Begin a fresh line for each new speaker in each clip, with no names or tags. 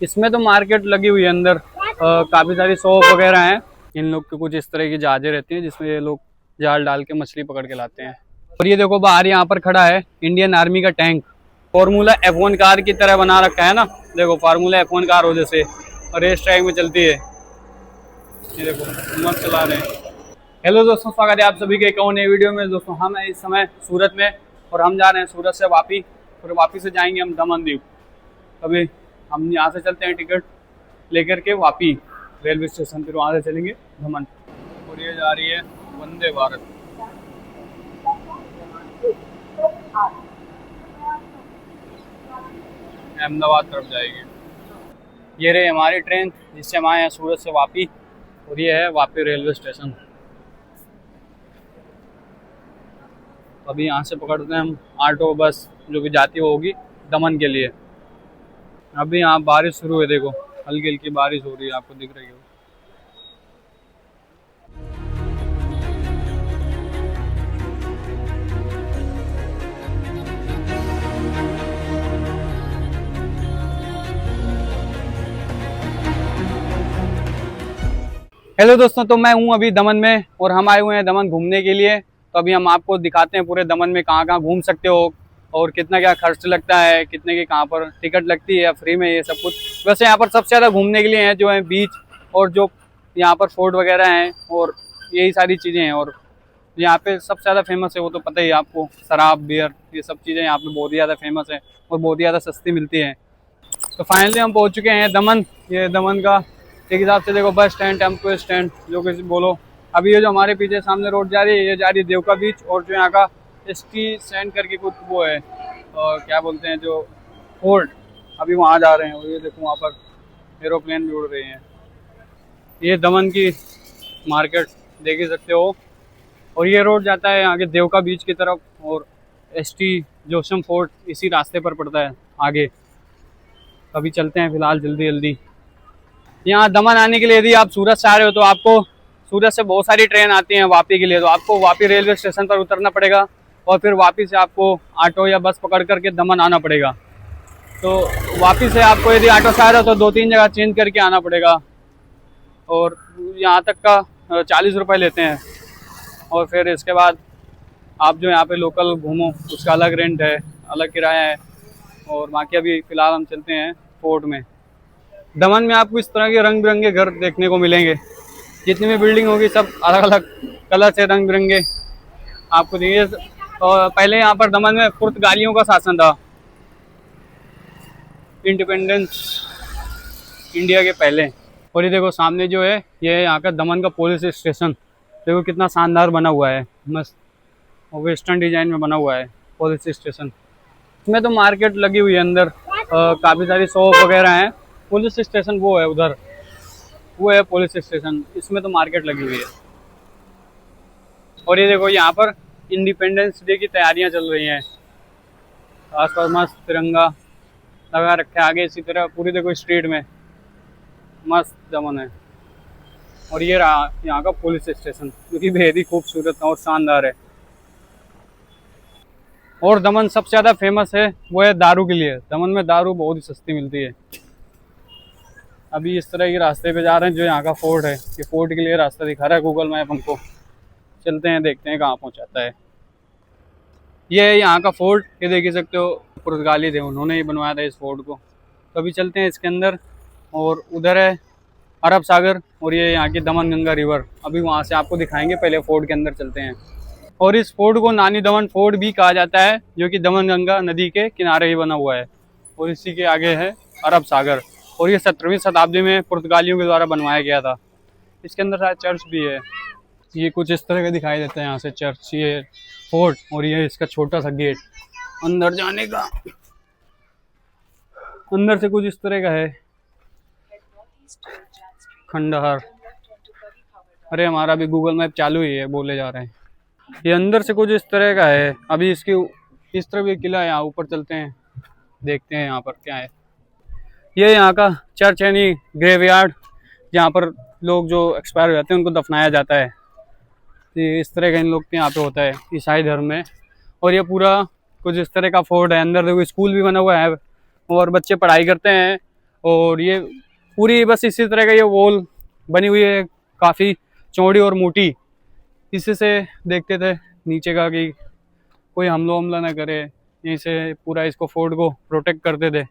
इसमें तो मार्केट लगी हुई है अंदर, काफी सारी शॉप वगैरह हैं। इन लोग के कुछ इस तरह की जहाजें रहती हैं जिसमें ये लोग जाल डाल के मछली पकड़ के लाते हैं। और ये देखो बाहर यहाँ पर खड़ा है इंडियन आर्मी का टैंक, फॉर्मूला F1 कार की तरह बना रखा है ना। देखो फार्मूला F1 कार हो जैसे, और रेस ट्रैक में चलती है। ये देखो मस्त चला रहे हैं। हेलो दोस्तों, स्वागत है आप सभी के एक और नए वीडियो में। दोस्तों हम हैं इस समय सूरत में और हम जा रहे हैं सूरत से वापी, और वापी से जाएंगे हम दमन दीव। अभी हम यहाँ से चलते हैं टिकट लेकर के वापी रेलवे स्टेशन, फिर वहाँ से चलेंगे दमन। और ये जा रही है वंदे भारत, अहमदाबाद तरफ जाएगी। ये रही हमारी ट्रेन जिससे हम आए हैं सूरत से वापी, और ये है वापी रेलवे स्टेशन। अभी यहाँ से पकड़ते हैं हम ऑटो बस जो भी जाती होगी दमन के लिए। अभी यहाँ बारिश शुरू है, देखो हल्की हल्की बारिश हो रही है, आपको दिख रही है। हेलो दोस्तों, तो मैं हूँ अभी दमन में और हम आए हुए हैं दमन घूमने के लिए। तो अभी हम आपको दिखाते हैं पूरे दमन में कहाँ कहाँ घूम सकते हो और कितना क्या खर्च लगता है, कितने की कहाँ पर टिकट लगती है या फ्री में, ये सब कुछ। वैसे यहाँ पर सबसे ज़्यादा घूमने के लिए हैं जो है बीच, और जो यहाँ पर फोर्ट वगैरह हैं, और यही सारी चीज़ें हैं। और यहाँ पे सबसे ज़्यादा फेमस है वो तो पता ही है आपको, शराब बियर, ये सब चीज़ें यहाँ पे बहुत ही ज़्यादा फेमस है और बहुत ही ज़्यादा सस्ती मिलती है। तो फाइनली हम पहुँच चुके हैं दमन। ये दमन का एक हिसाब से देखो बस स्टैंड, टेम्पो स्टैंड, जो किसी बोलो। अभी ये जो हमारे पीछे सामने रोड जा रही है, ये जा रही है देवका बीच, और जो यहाँ का ST स्टैंड करके कुछ वो है, और क्या बोलते हैं जो फोर्ट, अभी वहाँ जा रहे हैं। और ये देखो वहाँ पर एरोप्लेन भी उड़ रहे हैं। ये दमन की मार्केट देख ही सकते हो। और ये रोड जाता है यहाँ के देवका बीच की तरफ, और ST जोशम फोर्ट इसी रास्ते पर पड़ता है आगे। अभी चलते हैं फिलहाल जल्दी जल्दी। यहाँ दमन आने के लिए यदि आप सूरत से आ रहे हो तो आपको सूरत से बहुत सारी ट्रेन आती हैं वापी के लिए। तो आपको वापी रेलवे स्टेशन पर उतरना पड़ेगा, और फिर वापी से आपको ऑटो या बस पकड़ करके दमन आना पड़ेगा। तो वापी से आपको यदि ऑटो से आ रहे हो तो 2-3 जगह चेंज करके आना पड़ेगा, और यहाँ तक का 40 रुपये लेते हैं। और फिर इसके बाद आप जो यहाँ पे लोकल घूमो उसका अलग रेंट है, अलग किराया है। और बाकी अभी फ़िलहाल हम चलते हैं फोर्ट में। दमन में आपको इस तरह के रंग बिरंगे घर देखने को मिलेंगे। जितनी भी बिल्डिंग होगी सब अलग अलग कलर से रंग बिरंगे आपको दिखेंगे। और पहले यहाँ पर दमन में पुर्तगालियों का शासन था, इंडिपेंडेंस इंडिया के पहले। और ये देखो सामने जो है ये यहाँ का दमन का पुलिस स्टेशन, देखो कितना शानदार बना हुआ है, मस्त और वेस्टर्न डिजाइन में बना हुआ है पुलिस स्टेशन। इसमें तो मार्केट लगी हुई है अंदर, काफ़ी सारी शॉप वगैरह हैं। पुलिस स्टेशन वो है उधर, वो है पुलिस स्टेशन, इसमें तो मार्केट लगी हुई है। और ये देखो यहाँ पर इंडिपेंडेंस डे की तैयारियां चल रही हैं, आसपास मस्त तिरंगा लगा रखा है आगे। इसी तरह पूरी देखो स्ट्रीट में मस्त दमन है। और ये रहा यहाँ का पुलिस स्टेशन, जो कि बेहद ही खूबसूरत और शानदार है। और दमन सबसे ज़्यादा फेमस है वो है दारू के लिए। दमन में दारू बहुत ही सस्ती मिलती है। अभी इस तरह के रास्ते पे जा रहे हैं जो यहाँ का फोर्ट है। ये फोर्ट के लिए रास्ता दिखा रहा है गूगल मैप हमको। चलते हैं देखते हैं कहाँ पहुँचाता है। ये है यहाँ का फोर्ट, ये देख ही सकते हो, पुर्तगाली थे उन्होंने ही बनवाया था इस फोर्ट को। तो अभी चलते हैं इसके अंदर। और उधर है अरब सागर, और ये यहाँ की दमन गंगा रिवर, अभी वहाँ से आपको दिखाएंगे। पहले फोर्ट के अंदर चलते हैं। और इस फोर्ट को नानी दमन फोर्ट भी कहा जाता है, जो कि दमन गंगा नदी के किनारे ही बना हुआ है। और इसी के आगे है अरब सागर, और ये 17वीं शताब्दी में पुर्तगालियों के द्वारा बनवाया गया था। इसके अंदर शायद चर्च भी है। ये कुछ इस तरह का दिखाई देता है यहाँ से चर्च, ये फोर्ट, और ये इसका छोटा सा गेट अंदर जाने का। अंदर से कुछ इस तरह का है खंडहर। अरे हमारा भी गूगल मैप चालू ही है, बोले जा रहे हैं। ये अंदर से कुछ इस तरह का है। अभी इसकी इस तरफ एक किला है, यहाँ ऊपर चलते हैं देखते हैं यहाँ पर क्या है। ये यहाँ का चर्च है, नहीं ग्रेवयार्ड, जहाँ पर लोग जो एक्सपायर हो जाते हैं उनको दफनाया जाता है। ये इस तरह का इन लोग के यहाँ पे होता है ईसाई धर्म में। और ये पूरा कुछ इस तरह का फोर्ट है। अंदर देखो स्कूल भी बना हुआ है और बच्चे पढ़ाई करते हैं। और ये पूरी बस इसी तरह का ये वॉल बनी हुई है, काफ़ी चौड़ी और मोटी। इसी से देखते थे नीचे का कि कोई हमला ना करे, यहीं से पूरा इसको फोर्ट को प्रोटेक्ट करते थे।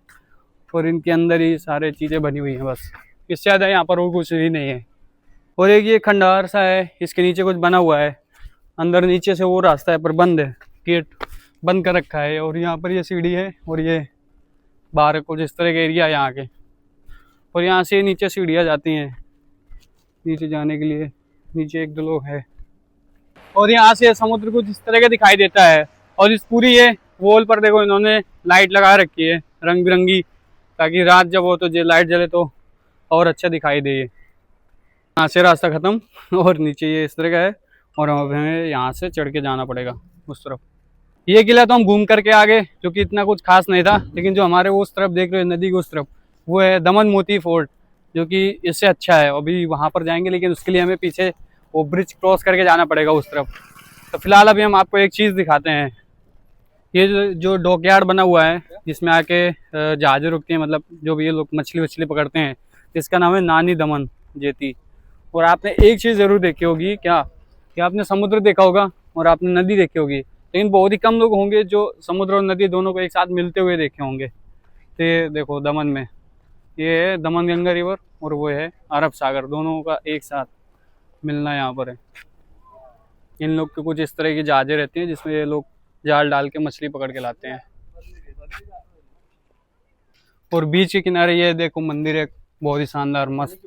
और इनके अंदर ही सारे चीज़ें बनी हुई हैं, बस इससे ज़्यादा यहाँ पर और कुछ भी नहीं है। और एक ये खंडहर सा है, इसके नीचे कुछ बना हुआ है, अंदर नीचे से वो रास्ता है पर बंद है, गेट बंद कर रखा है। और यहाँ पर ये सीढ़ी है और ये बाहर कुछ इस तरह का एरिया है यहाँ के। और यहाँ से नीचे सीढ़ियाँ जाती हैं नीचे जाने के लिए, नीचे एक दो लोग हैं। और यहाँ से समुद्र कुछ इस तरह का दिखाई देता है। और इस पूरी ये वॉल पर देखो इन्होंने लाइट लगा रखी है रंग बिरंगी, ताकि रात जब हो तो जो लाइट जले तो और अच्छा दिखाई दे। यहाँ से रास्ता ख़त्म और नीचे ये इस तरह का है, और हमें यहाँ से चढ़ के जाना पड़ेगा उस तरफ। ये किला तो हम घूम करके आ गए, जो कि इतना कुछ खास नहीं था, लेकिन जो हमारे उस तरफ देख रहे हो नदी के उस तरफ, वो है दमन मोती फोर्ट, जो कि इससे अच्छा है। अभी वहाँ पर जाएंगे, लेकिन उसके लिए हमें पीछे वो ब्रिज क्रॉस करके जाना पड़ेगा उस तरफ। तो फिलहाल अभी हम आपको एक चीज़ दिखाते हैं। ये जो डॉकयार्ड बना हुआ है, जिसमें आके जहाज़ें रुकती हैं, मतलब जो भी ये लोग मछली पकड़ते हैं, इसका नाम है नानी दमन जेती। और आपने एक चीज़ ज़रूर देखी होगी क्या, कि आपने समुद्र देखा होगा और आपने नदी देखी होगी, लेकिन बहुत ही कम लोग होंगे जो समुद्र और नदी दोनों को एक साथ मिलते हुए देखे होंगे। तो ये देखो दमन में, ये है दमन गंगा रिवर और वो है अरब सागर, दोनों का एक साथ मिलना यहाँ पर है। इन लोग के कुछ इस तरह की जहाज़ें रहती हैं, जिसमें ये लोग जाल डाल के मछली पकड़ के लाते हैं। और बीच के किनारे ये देखो मंदिर है, बहुत ही शानदार मस्त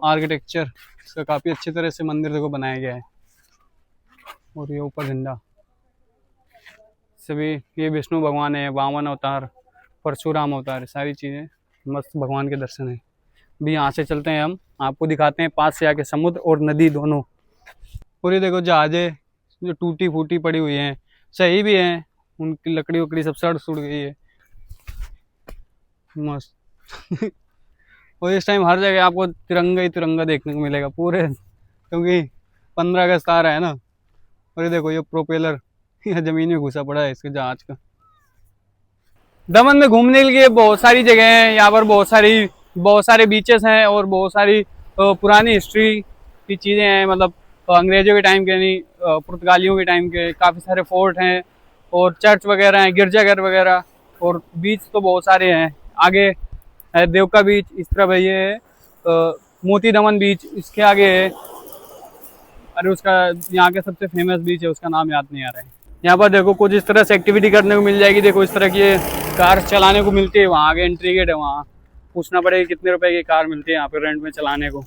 आर्किटेक्चर, इसका काफ़ी अच्छी तरह से मंदिर देखो बनाया गया है। और ये ऊपर झंडा सभी, ये विष्णु भगवान है, वामन अवतार, परशुराम अवतार, सारी चीज़ें मस्त भगवान के दर्शन है। भी यहाँ से चलते हैं, हम आपको दिखाते हैं पास से आके समुद्र और नदी दोनों। और ये देखो जहाज़ें जो टूटी फूटी पड़ी हुई हैं, सही भी हैं, उनकी लकड़ी वकड़ी सब सड़ सुड़ गई है मस्त। और इस टाइम हर जगह आपको तिरंगा ही तिरंगा देखने को मिलेगा पूरे, क्योंकि 15 अगस्त आ रहा है ना। और ये देखो ये प्रोपेलर यह जमीन में घुसा पड़ा है इसके जहाज का। दमन में घूमने के लिए बहुत सारी जगह हैं, यहाँ पर बहुत सारे बीचेस हैं और बहुत सारी पुरानी हिस्ट्री की चीज़ें हैं, मतलब अंग्रेजों के टाइम के नहीं, पुर्तगालियों के टाइम के काफ़ी सारे फोर्ट हैं और चर्च वगैरह हैं, गिरजाघर वगैरह। और बीच तो बहुत सारे हैं, आगे है देवका बीच, इस तरफ है ये है मोती दमन बीच, इसके आगे है, अरे उसका यहाँ के सबसे फेमस बीच है, उसका नाम याद नहीं आ रहा है। यहाँ पर देखो कुछ इस तरह से एक्टिविटी करने को मिल जाएगी। देखो इस तरह की कार चलाने को मिलती है, वहाँ आगे एंट्री गेट है, वहाँ पूछना पड़ेगा कितने रुपए की कार मिलती है यहाँ पे रेंट में चलाने को।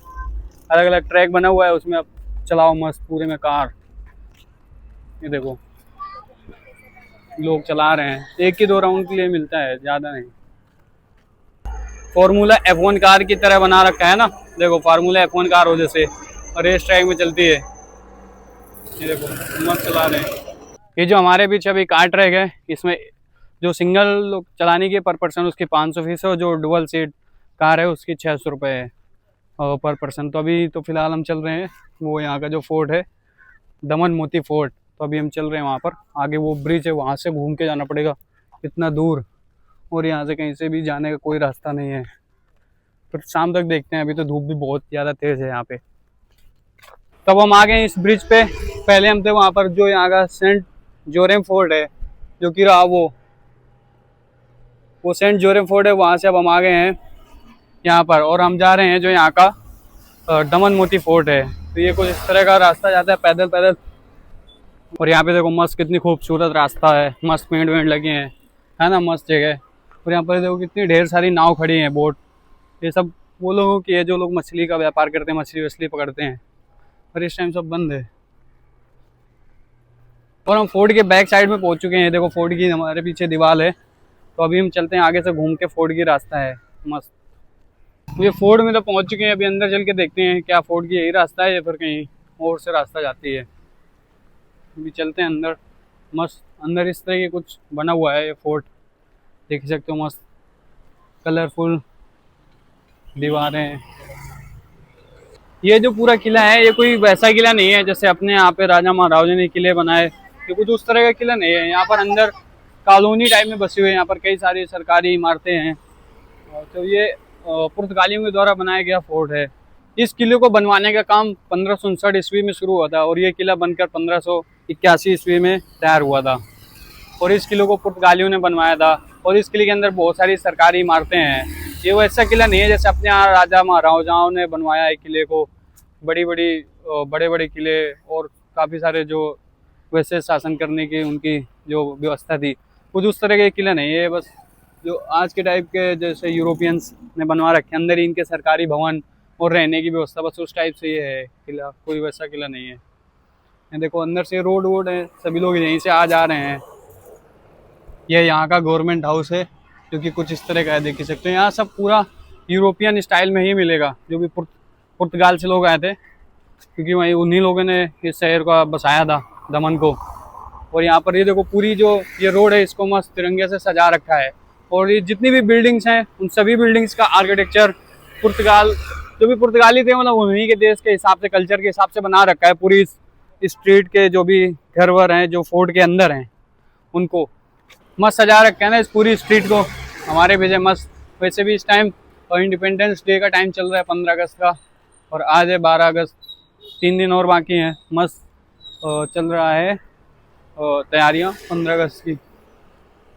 अलग अलग ट्रैक बना हुआ है, उसमें आप चलाओ मस्त पूरे में कार। ये देखो लोग चला रहे हैं, 1 की 2 राउंड के लिए मिलता है, ज़्यादा नहीं। फार्मूला F1 कार की तरह बना रखा है ना, देखो फार्मूला F1 कार हो जैसे, और रेस ट्रैक में चलती है। ये देखो मस्त चला रहे हैं। ये जो हमारे पीछे अभी कार ट्रैक है, इसमें जो सिंगल लोग चलाने की पर पर्सन उसकी 500 फीस है, और जो डुअल सीट कार है उसकी 600 रुपये है पर पर्सन। तो अभी तो फिलहाल हम चल रहे हैं वो यहाँ का जो फोर्ट है दमन मोती फोर्ट, तो अभी हम चल रहे हैं वहाँ पर। आगे वो ब्रिज है, वहाँ से घूम के जाना पड़ेगा इतना दूर, और यहाँ से कहीं से भी जाने का कोई रास्ता नहीं है। फिर शाम तक देखते हैं, अभी तो धूप भी बहुत ज़्यादा तेज़ है यहाँ पे। तब हम आ गए इस ब्रिज पे। पहले हम थे वहाँ पर जो यहाँ का सेंट जोरेम फोर्ट है, जो कि रहा वो सेंट जोरेम फोर्ट है, वहाँ से अब हम आ गए हैं यहाँ पर, और हम जा रहे हैं जो यहाँ का दमन मोती फोर्ट है। तो ये कुछ इस तरह का रास्ता जाता है पैदल पैदल। और यहाँ पे देखो मस्त कितनी खूबसूरत रास्ता है, मस्त पेड़ वेड़ लगे हैं, है ना, मस्त जगह। और यहाँ पर देखो कितनी ढेर सारी नाव खड़ी हैं, बोट, ये सब वो लोगों की है जो लोग मछली का व्यापार करते हैं, मछली वछली पकड़ते हैं। पर इस टाइम सब बंद है। और हम फोर्ट के बैक साइड में पहुँच चुके हैं। देखो फोर्ट की हमारे पीछे दीवार है, तो अभी हम चलते हैं आगे से घूम के, फोर्ट की रास्ता है मस्त। ये फोर्ट में तो पहुँच चुके हैं, अभी अंदर चल के देखते हैं क्या फोर्ट की यही रास्ता है या फिर कहीं और से रास्ता जाती है। अभी चलते हैं अंदर। मस्त अंदर इस तरह की कुछ बना हुआ है ये फोर्ट, देख सकते हो, मस्त कलरफुल दीवारें। ये जो पूरा किला है ये कोई वैसा किला नहीं है जैसे अपने यहाँ पे राजा महाराजा ने किले बनाए, ये कुछ उस तरह का किला नहीं है। यहाँ पर अंदर कॉलोनी टाइप में बसी हुई है, यहाँ पर कई सारी सरकारी इमारतें हैं। तो ये पुर्तगालियों के द्वारा बनाया गया फोर्ट है। इस किले को बनवाने का काम 1559 ईस्वी में शुरू हुआ था और ये किला बनकर 1581 ईस्वी में तैयार हुआ था। और इस किले को पुर्तगालियों ने बनवाया था। और इस किले के अंदर बहुत सारी सरकारी इमारतें हैं। ये वो ऐसा किला नहीं है जैसे अपने यहाँ राजा महाराजाओं ने बनवाया है किले को, बड़े बड़े किले और काफ़ी सारे जो वैसे शासन करने की उनकी जो व्यवस्था थी, कुछ उस तरह के किला नहीं है। बस जो आज के टाइप के जैसे यूरोपियंस ने बनवा रखे अंदर ही इनके सरकारी भवन और रहने की व्यवस्था, बस उस टाइप से ये है किला, कोई वैसा किला नहीं है। ये देखो अंदर से रोड वोड है, सभी लोग यहीं से आ जा रहे हैं। यह यहाँ का गवर्नमेंट हाउस है जो कि कुछ इस तरह का है, देख सकते हैं। यहाँ सब पूरा यूरोपियन स्टाइल में ही मिलेगा, जो भी पुर्तगाल से लोग आए थे, क्योंकि वहीं उन्हीं लोगों ने इस शहर को बसाया था, दमन को। और यहाँ पर ये देखो पूरी जो ये रोड है इसको मस्त तिरंगे से सजा रखा है। और ये जितनी भी बिल्डिंग्स हैं उन सभी बिल्डिंग्स का आर्किटेक्चर पुर्तगाल, जो भी पुर्तगाली थे मतलब उन्हीं के देश के हिसाब से, कल्चर के हिसाब से बना रखा है। पूरी स्ट्रीट के जो भी घर वर हैं जो फोर्ट के अंदर हैं उनको मस्त सजा रखा है ना, इस पूरी स्ट्रीट को हमारे भेजे मस्त। वैसे भी इस टाइम इंडिपेंडेंस डे का टाइम चल रहा है 15 अगस्त का, और आज है 12 अगस्त, 3 दिन और बाकी हैं। मस्त चल रहा है तैयारियां 15 अगस्त की।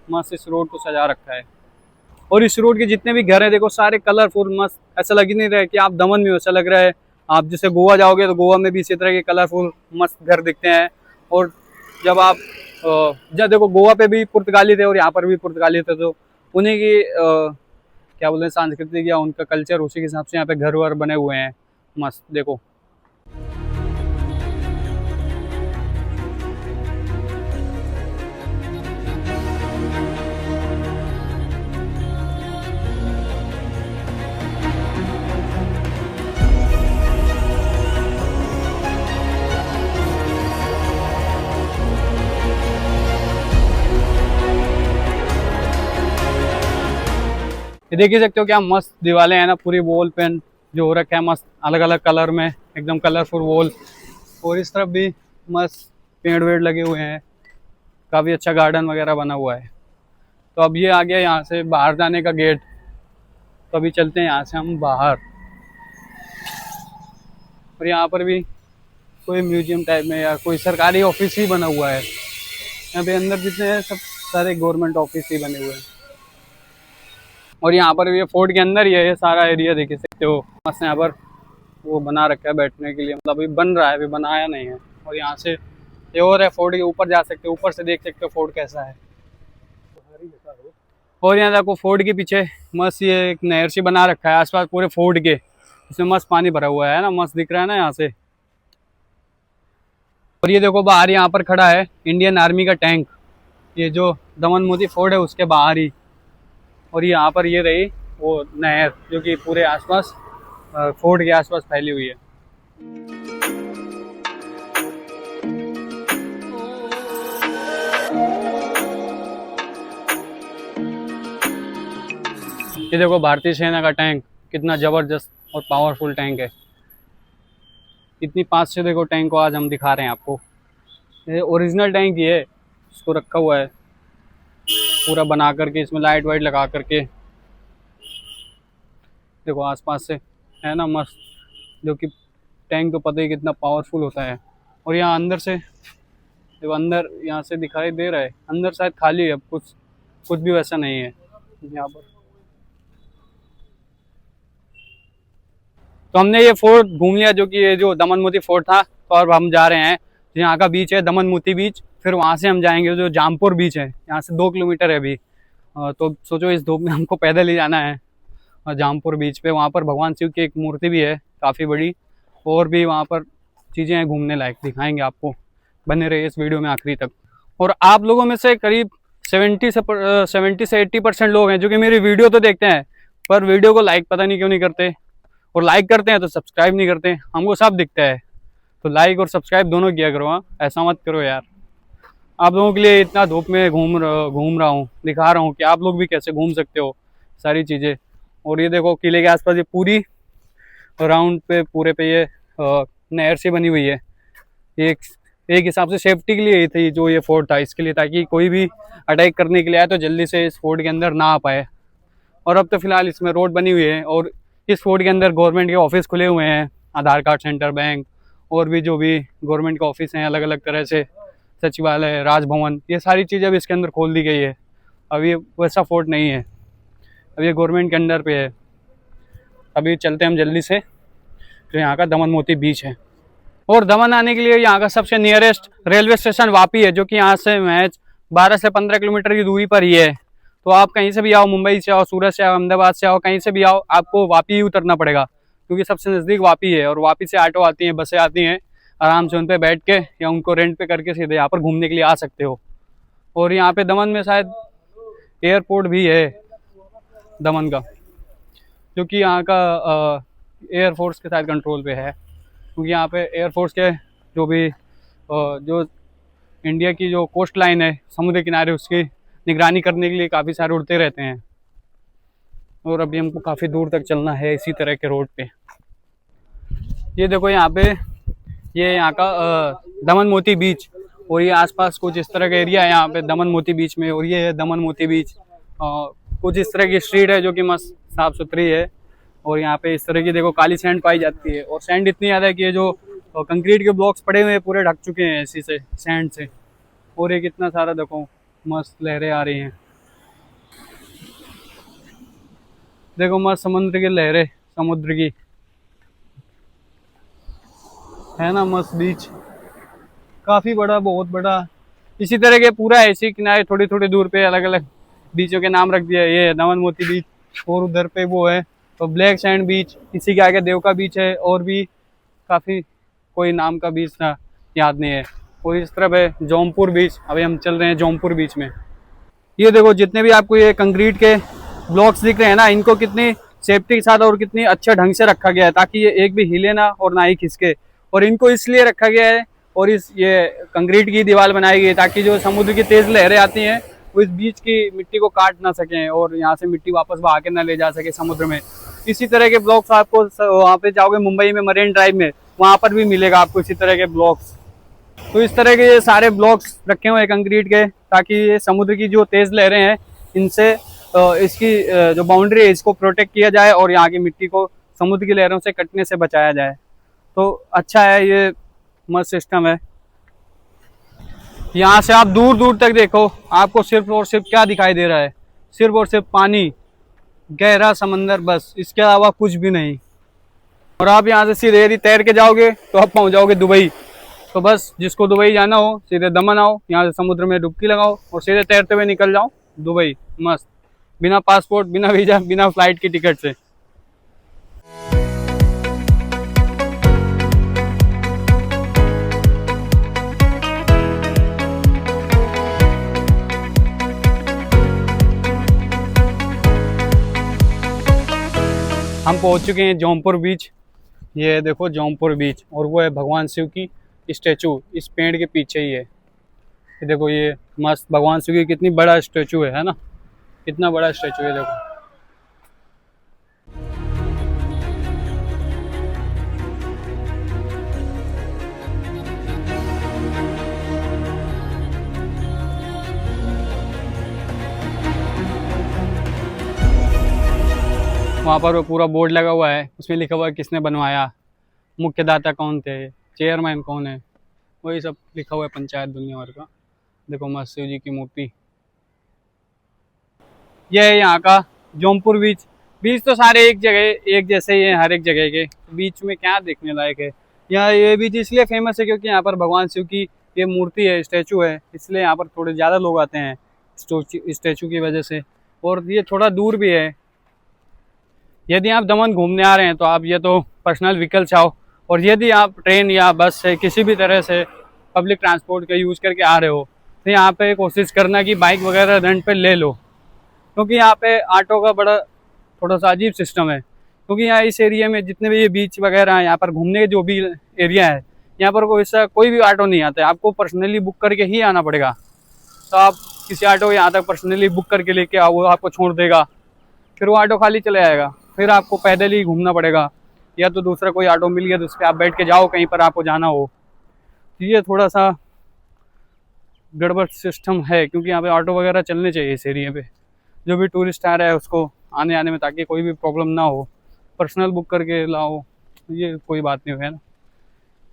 मस्त इस रोड को सजा रखा है। और इस रोड के जितने भी घर हैं देखो सारे कलरफुल, मस्त, ऐसा लग ही नहीं रहा है कि आप दमन में हो, ऐसा लग रहा है आप जैसे गोवा जाओगे तो गोवा में भी इसी तरह के कलरफुल मस्त घर दिखते हैं। और जब देखो गोवा पे भी पुर्तगाली थे और यहाँ पर भी पुर्तगाली थे, तो उन्हीं की क्या बोलते हैं सांस्कृतिक या उनका कल्चर, उसी के हिसाब से यहाँ पे घर वर बने हुए हैं मस्त। देखो ये देख ही सकते हो क्या मस्त दीवारें हैं ना, पूरी वॉल पेंट जो हो रखा है मस्त अलग अलग कलर में, एकदम कलरफुल वॉल। और इस तरफ भी मस्त पेड़ वेड़ लगे हुए हैं, काफ़ी अच्छा गार्डन वगैरह बना हुआ है। तो अब ये आ गया यहाँ से बाहर जाने का गेट, तो अभी चलते हैं यहाँ से हम बाहर। और यहाँ पर भी कोई म्यूजियम टाइप में या कोई सरकारी ऑफिस ही बना हुआ है। यहाँ पे अंदर जितने हैं सब सारे गवर्नमेंट ऑफिस ही बने हुए हैं। और यहाँ पर ये फोर्ट के अंदर ही है, ये सारा एरिया देख सकते हो मस्त। यहाँ पर वो बना रखा है बैठने के लिए, मतलब अभी बन रहा है, अभी बनाया नहीं है। और यहाँ से ये और है, फोर्ट के ऊपर जा सकते हो, ऊपर से देख सकते हो फोर्ट कैसा है। और यहाँ देखो फोर्ट के पीछे मस्त ये एक नहर सी बना रखा है आसपास पूरे फोर्ट के, इसमें मस्त पानी भरा हुआ है ना, मस्त दिख रहा है ना यहाँ से। और ये देखो बाहर यहाँ पर खड़ा है इंडियन आर्मी का टैंक, ये जो दमन मोती फोर्ट है उसके बाहर ही। और यहाँ पर ये रही वो नहर जो कि पूरे आसपास फोर्ट के आसपास फैली हुई है। ये देखो भारतीय सेना का टैंक, कितना जबरदस्त और पावरफुल टैंक है। इतनी पास से देखो टैंक को आज हम दिखा रहे हैं आपको। ये ओरिजिनल टैंक ही है, इसको रखा हुआ है पूरा बना करके, इसमें लाइट वाइट लगा करके। देखो आसपास से है ना मस्त, जो कि टैंक तो पता ही कितना पावरफुल होता है। और यहाँ अंदर से देखो, अंदर यहाँ से दिखाई दे रहा है, अंदर शायद खाली है, अब कुछ भी वैसा नहीं है यहाँ पर। तो हमने ये फोर्ट घूम लिया, जो कि ये जो दमन मोती फोर्ट था। तो अब हम जा रहे हैं, यहाँ का बीच है दमन मोती बीच, फिर वहाँ से हम जाएंगे जो जामपुर बीच है, यहाँ से 2 किलोमीटर है अभी। तो सोचो इस धूप में हमको पैदल ही जाना है जामपुर बीच पे। वहाँ पर भगवान शिव की एक मूर्ति भी है काफ़ी बड़ी, और भी वहाँ पर चीज़ें हैं घूमने लायक, दिखाएंगे आपको। बने रहिए इस वीडियो में आखिरी तक। और आप लोगों में से करीब 70 से 80% लोग हैं जो कि मेरी वीडियो तो देखते हैं, पर वीडियो को लाइक पता नहीं क्यों नहीं करते, और लाइक करते हैं तो सब्सक्राइब नहीं करते। हमको सब दिखता है, तो लाइक और सब्सक्राइब दोनों किया करो। हाँ, ऐसा मत करो यार। आप लोगों के लिए इतना धूप में घूम रहा हूँ, दिखा रहा हूँ कि आप लोग भी कैसे घूम सकते हो सारी चीज़ें। और ये देखो किले के आसपास ये पूरी राउंड पे पूरे पे ये नहर सी बनी हुई है। एक हिसाब से सेफ्टी के लिए ही थी जो ये फोर्ट था, इसके लिए, ताकि कोई भी अटैक करने के लिए आए तो जल्दी से इस फोर्ट के अंदर ना आ पाए। और अब तो फिलहाल इसमें रोड बनी हुई है और इस फोर्ट के अंदर गवर्नमेंट के ऑफिस खुले हुए हैं, आधार कार्ड सेंटर, बैंक और भी जो भी गवर्नमेंट के ऑफिस हैं अलग अलग तरह से, सचिवालय, राजभवन, ये सारी चीज़ें अब इसके अंदर खोल दी गई है। अब ये वैसा फोर्ट नहीं है, अब ये गवर्नमेंट के अंडर पे है। अभी चलते हैं हम जल्दी से, जो यहाँ का दमन मोती बीच है। और दमन आने के लिए यहाँ का सबसे नियरेस्ट रेलवे स्टेशन वापी है, जो कि यहाँ से महज 12 से 15 किलोमीटर की दूरी पर ही है। तो आप कहीं से भी आओ, मुंबई से आओ, सूरत से आओ, अहमदाबाद से आओ, कहीं से भी आओ, आपको वापी ही उतरना पड़ेगा, क्योंकि सबसे नज़दीक वापी है। और वापी से ऑटो आती हैं, बसें आती हैं, आराम से उन पर बैठ के या उनको रेंट पे करके सीधे यहाँ पर घूमने के लिए आ सकते हो। और यहाँ पे दमन में शायद एयरपोर्ट भी है दमन का, जो कि यहाँ का एयरफोर्स के साथ कंट्रोल पे है, क्योंकि यहाँ पे एयरफोर्स के जो भी जो इंडिया की जो कोस्ट लाइन है, समुद्र किनारे, उसकी निगरानी करने के लिए काफ़ी सारे उड़ते रहते हैं। और अभी हमको काफ़ी दूर तक चलना है इसी तरह के रोड पे। ये देखो यहाँ पे, ये यहाँ का दमन मोती बीच, और ये आसपास कुछ इस तरह का एरिया है यहाँ पे दमन मोती बीच में। और ये है दमन मोती बीच, कुछ इस तरह की स्ट्रीट है जो कि मस्त साफ़ सुथरी है। और यहाँ पे इस तरह की देखो काली सैंड पाई जाती है, और सैंड इतनी ज़्यादा है कि ये जो कंक्रीट के ब्लॉक्स पड़े हुए हैं पूरे ढक चुके हैं इसी से, सैंड से। और ये कितना सारा देखो मस्त लहरें आ रही हैं, देखो मस्त समुद्र की लहरें, समुद्र की है ना, मस्त बीच, काफ़ी बड़ा, बहुत बड़ा। इसी तरह के पूरा ऐसे किनारे थोड़ी थोड़ी दूर पे अलग अलग बीचों के नाम रख दिया है। ये दमन मोती बीच, और उधर पे वो है तो ब्लैक सैंड बीच, इसी के आगे देवका बीच है, और भी काफ़ी कोई नाम का बीच था, याद नहीं है। और इस तरफ है जौनपुर बीच। अभी हम चल रहे हैं जौनपुर बीच में। ये देखो जितने भी आपको ये कंक्रीट के ब्लॉक्स दिख रहे हैं ना, इनको कितनी सेफ्टी के साथ और कितनी अच्छे ढंग से रखा गया है, ताकि ये एक भी हिले ना और ना ही खिसके। और इनको इसलिए रखा गया है, और ये कंक्रीट की दीवार बनाई गई है, ताकि जो समुद्र की तेज लहरें आती हैं वो इस बीच की मिट्टी को काट ना सकें और यहाँ से मिट्टी वापस बहा के ना ले जा सके समुद्र में। इसी तरह के ब्लॉक्स आपको वहाँ पे जाओगे मुंबई में, मरीन ड्राइव में, वहाँ पर भी मिलेगा आपको इसी तरह के ब्लॉक्स। तो इस तरह के ये सारे ब्लॉक्स रखे हुए हैं कंक्रीट के, ताकि ये समुद्र की जो तेज़ लहरें हैं इनसे इसकी जो बाउंड्री है इसको प्रोटेक्ट किया जाए, और यहाँ की मिट्टी को समुद्र की लहरों से कटने से बचाया जाए। तो अच्छा है, ये मस्त सिस्टम है। यहाँ से आप दूर दूर तक देखो, आपको सिर्फ और सिर्फ क्या दिखाई दे रहा है, सिर्फ और सिर्फ पानी, गहरा समंदर, बस, इसके अलावा कुछ भी नहीं। और आप यहाँ से सीधे यदि तैर के जाओगे तो आप पहुँच जाओगे दुबई। तो बस जिसको दुबई जाना हो सीधे दमन आओ, यहाँ से समुद्र में डुबकी लगाओ और सीधे तैरते हुए निकल जाओ दुबई, मस्त, बिना पासपोर्ट, बिना वीज़ा, बिना फ्लाइट की टिकट से। हम पहुंच चुके हैं जौनपुर बीच। ये देखो जौनपुर बीच, और वो है भगवान शिव की स्टैचू, इस पेड़ के पीछे ही है। ये देखो ये मस्त भगवान शिव की कितनी बड़ा स्टैचू है ना, कितना बड़ा स्टैचू है देखो। वहाँ पर वो पूरा बोर्ड लगा हुआ है, उसमें लिखा हुआ है किसने बनवाया, मुख्यदाता कौन थे, चेयरमैन कौन है, वही सब लिखा हुआ है, पंचायत दुनिया भर का। देखो मस्त शिव जी की मूर्ति। यह है यहाँ का जौनपुर बीच। बीच तो सारे एक जगह एक जैसे ही हैं, हर एक जगह के। बीच में क्या देखने लायक है, यहाँ ये बीच इसलिए फेमस है क्योंकि यहाँ पर भगवान शिव की ये मूर्ति है, स्टैचू है, इसलिए यहाँ पर थोड़े ज़्यादा लोग आते हैं स्टैचू की वजह से। और ये थोड़ा दूर भी है। यदि आप दमन घूमने आ रहे हैं तो आप ये तो पर्सनल व्हीकल से आओ, और यदि आप ट्रेन या बस से किसी भी तरह से पब्लिक ट्रांसपोर्ट का यूज़ करके आ रहे हो तो यहाँ पे कोशिश करना कि बाइक वगैरह रेंट पे ले लो, क्योंकि यहाँ पे ऑटो का बड़ा थोड़ा सा अजीब सिस्टम है। क्योंकि यहाँ इस एरिया में जितने भी ये बीच वगैरह हैं, यहाँ पर घूमने के जो भी एरिया है, यहाँ पर कोई भी ऑटो नहीं आता है, आपको पर्सनली बुक करके ही आना पड़ेगा। तो आप किसी ऑटो को यहाँ तक पर्सनली बुक करके लेके आओ, वो आपको छोड़ देगा, फिर वो ऑटो खाली चले जाएगा, फिर आपको पैदल ही घूमना पड़ेगा, या तो दूसरा कोई ऑटो मिल गया तो उस पर आप बैठ के जाओ कहीं पर आपको जाना हो। ये थोड़ा सा गड़बड़ सिस्टम है, क्योंकि यहाँ पे ऑटो वगैरह चलने चाहिए इस एरिया पे। जो भी टूरिस्ट आ रहा है उसको आने आने में, ताकि कोई भी प्रॉब्लम ना हो। पर्सनल बुक करके लाओ ये कोई बात नहीं है ना,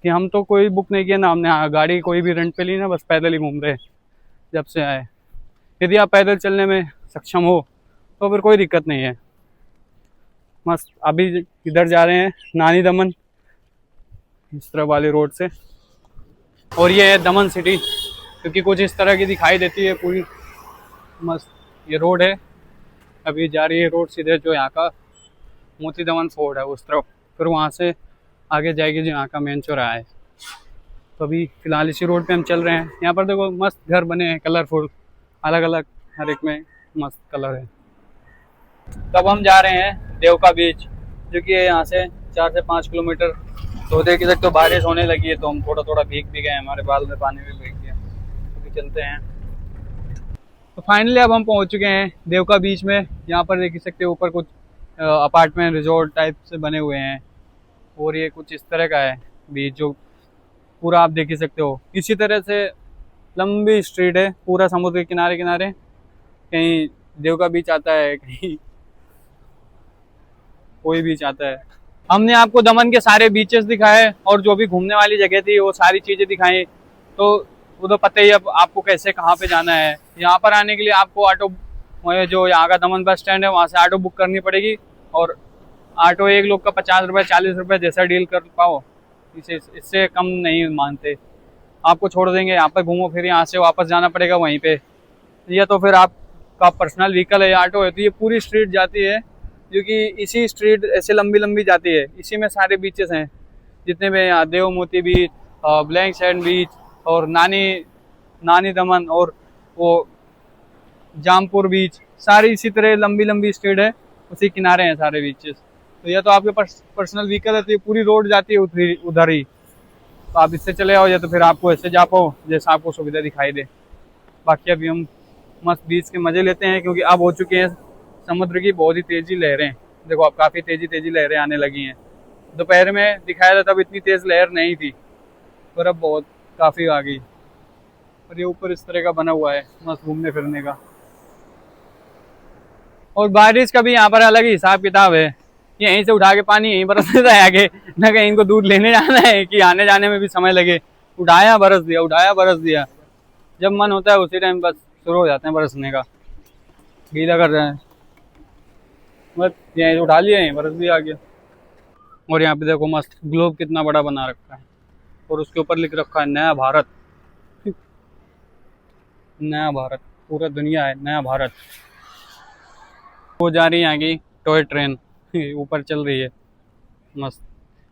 कि हम तो कोई बुक नहीं किया ना हमने, हाँ गाड़ी कोई भी रेंट पे ली ना, बस पैदल ही घूम रहे जब से आए। यदि आप पैदल चलने में सक्षम हो तो फिर कोई दिक्कत नहीं है। मस्त अभी इधर जा रहे हैं नानी दमन, इस तरह वाले रोड से, और ये है दमन सिटी, क्योंकि कुछ इस तरह की दिखाई देती है पूरी। मस्त ये रोड है, अभी जा रही है रोड सीधे जो यहाँ का मोती दमन फोर्ट है उस तरफ, फिर वहाँ से आगे जाएगी जो यहाँ का मेन चौराहा है। तो अभी फिलहाल इसी रोड पे हम चल रहे हैं। यहाँ पर देखो मस्त घर बने हैं कलरफुल, अलग अलग हर एक में मस्त कलर है। तब हम जा रहे हैं देवका बीच, जो कि यहाँ से 4 से 5 किलोमीटर। तो देख सकते तो बारिश होने लगी है, तो हम थोड़ा थोड़ा भीग भी गए, हमारे बाल में पानी भी भीग गया। अभी चलते हैं। तो फाइनली अब हम पहुँच चुके हैं देवका बीच में। यहाँ पर देख सकते हो ऊपर कुछ अपार्टमेंट रिजॉर्ट टाइप से बने हुए हैं, और ये कुछ इस तरह का है बीच, जो पूरा आप देख ही सकते हो। इसी तरह से लंबी स्ट्रीट है पूरा समुद्र के किनारे किनारे, कहीं देवका बीच आता है, कहीं कोई बीच आता है। हमने आपको दमन के सारे बीचेस दिखाए और जो भी घूमने वाली जगह थी वो सारी चीज़ें दिखाई। तो वो तो पता ही अब आपको कैसे कहाँ पे जाना है। यहाँ पर आने के लिए आपको ऑटो, जो यहाँ का दमन बस स्टैंड है वहाँ से ऑटो बुक करनी पड़ेगी, और ऑटो एक लोग का 50 रुपये 40 रुपये जैसा डील कर पाओ, इससे कम नहीं मानते। आपको छोड़ देंगे, यहाँ पर घूमो, फिर यहाँ से वापस जाना पड़ेगा वहीं पे, या तो फिर आपका पर्सनल व्हीकल है या ऑटो है तो ये पूरी स्ट्रीट जाती है, क्योंकि इसी स्ट्रीट ऐसे लंबी लंबी जाती है। इसी में सारे बीचेस हैं जितने भी, यहाँ देव मोती बीच, ब्लैक सैंड बीच, और नानी दमन, और वो जामपुर बीच, सारी इसी तरह लंबी लंबी स्ट्रीट है, उसी किनारे हैं सारे बीचेस। तो या तो आपके पास पर्सनल व्हीकल है तो ये पूरी रोड जाती है उधर ही, तो आप इससे चले आओ, या तो फिर आपको ऐसे जा पाओ जैसा आपको सुविधा दिखाई दे। बाकी अभी हम मस्त बीच के मज़े लेते हैं, क्योंकि अब हो चुके हैं समुद्र की बहुत ही तेज़ी लहरें। देखो अब काफ़ी तेज़ी लहरें आने लगी हैं। दोपहर में दिखाया था तब इतनी तेज़ लहर नहीं थी, पर अब बहुत काफ़ी आ गई। और ये ऊपर इस तरह का बना हुआ है मस्त घूमने फिरने का। और बारिश का भी यहाँ पर अलग ही हिसाब किताब है, यहीं से उठा के पानी यहीं बरस देता है आगे, न कहीं इनको दूध लेने जाना है कि आने जाने में भी समय लगे। उठाया बरस दिया, जब मन होता है उसी टाइम बस शुरू हो जाते हैं बरसने का, गीला कर रहे हैं, बस यहीं से उठा लिया, यहीं बरस भी आ गया। और यहाँ पे देखो मस्त ग्लोब कितना बड़ा बना रखा है, और उसके ऊपर लिख रखा है नया भारत। नया भारत, पूरा दुनिया है नया भारत। वो जा रही है यहाँ की टॉय ट्रेन, ऊपर चल रही है मस्त।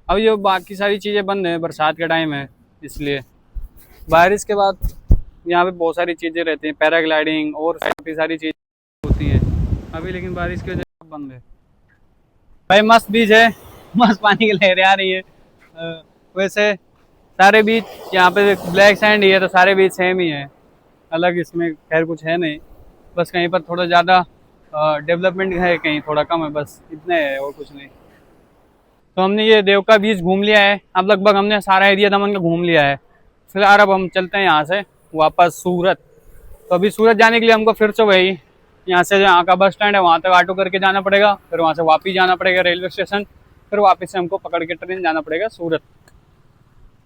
अब ये बाकी सारी चीज़ें बंद है, बरसात का टाइम है इसलिए। बारिश के बाद यहाँ पे बहुत सारी चीज़ें रहती हैं, पैराग्लाइडिंग और काफ़ी सारी चीज़ें होती हैं अभी, लेकिन बारिश की वजह से बंद है। भाई मस्त बीच है, मस्त पानी की लहरें आ रही है। वैसे सारे बीच यहाँ पे ब्लैक सैंड ही है, तो सारे बीच सेम ही है, अलग इसमें खैर कुछ है नहीं। बस कहीं पर थोड़ा ज़्यादा डेवलपमेंट है, कहीं थोड़ा कम है, बस इतने है और कुछ नहीं। तो हमने ये देवका बीच घूम लिया है, अब लगभग हमने सारा एरिया दमन का घूम लिया है। फिलहाल अब हम चलते हैं यहाँ से वापस सूरत। तो अभी सूरत जाने के लिए हमको फिर से वही यहाँ से यहाँ का बस स्टैंड है वहाँ तक ऑटो करके जाना पड़ेगा, फिर वहाँ से वापस जाना पड़ेगा रेलवे स्टेशन, फिर वापस से हमको पकड़ के ट्रेन जाना पड़ेगा सूरत।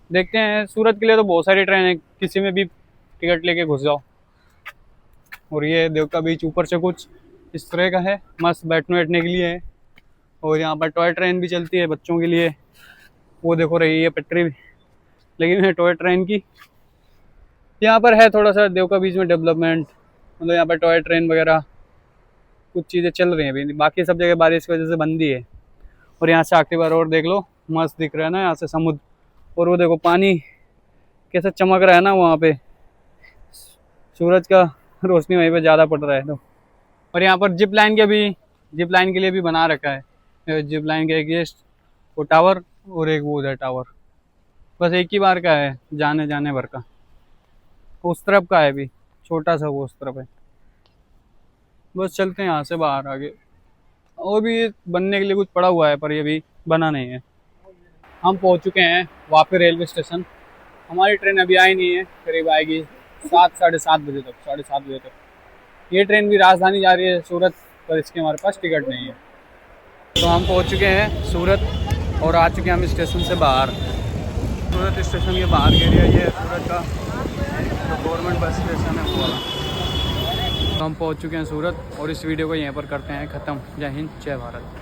देखते हैं, सूरत के लिए तो बहुत सारी ट्रेन है, किसी में भी टिकट लेके घुस जाओ। और ये देवका बीच ऊपर से कुछ इस तरह का है, मस्त बैठने के लिए है। और यहाँ पर टॉय ट्रेन भी चलती है बच्चों के लिए, वो देखो रही है पटरी लगी हुई है टॉय ट्रेन की। यहाँ पर है थोड़ा सा देवका बीच में डेवलपमेंट, मतलब यहाँ पर टॉय ट्रेन वगैरह कुछ चीज़ें चल रही हैं अभी, बाकी सब जगह बारिश की वजह से बंद ही है। और यहाँ से आखिरी बार और देख लो, मस्त दिख रहा है ना यहाँ से समुद्र, और वो देखो पानी कैसे चमक रहा है ना वहाँ पे, सूरज का रोशनी वहीं पे ज़्यादा पड़ रहा है। तो और यहाँ पर जिप लाइन के लिए भी बना रखा है। जिप लाइन का एक ये वो टावर और एक वो उधर टावर, बस एक ही बार का है जाने भर का। उस तरफ का है भी छोटा सा, वो उस तरफ है। बस चलते हैं यहाँ से बाहर आगे, और भी बनने के लिए कुछ पड़ा हुआ है पर ये भी बना नहीं है। हम पहुँच चुके हैं वापस रेलवे स्टेशन। हमारी ट्रेन अभी आई नहीं है, करीब आएगी 7 साढ़े 7 बजे तक, 7:30 बजे तक। ये ट्रेन भी राजधानी जा रही है सूरत पर इसकी हमारे पास टिकट नहीं है। तो हम पहुंच चुके हैं सूरत और आ चुके हैं हम स्टेशन से बाहर। सूरत स्टेशन के बाहर के एरिया ये है सूरत का, जो गवर्नमेंट बस स्टेशन है वो वाला। तो हम पहुंच चुके हैं सूरत और इस वीडियो को यहीं पर करते हैं ख़त्म। जय हिंद, जय भारत।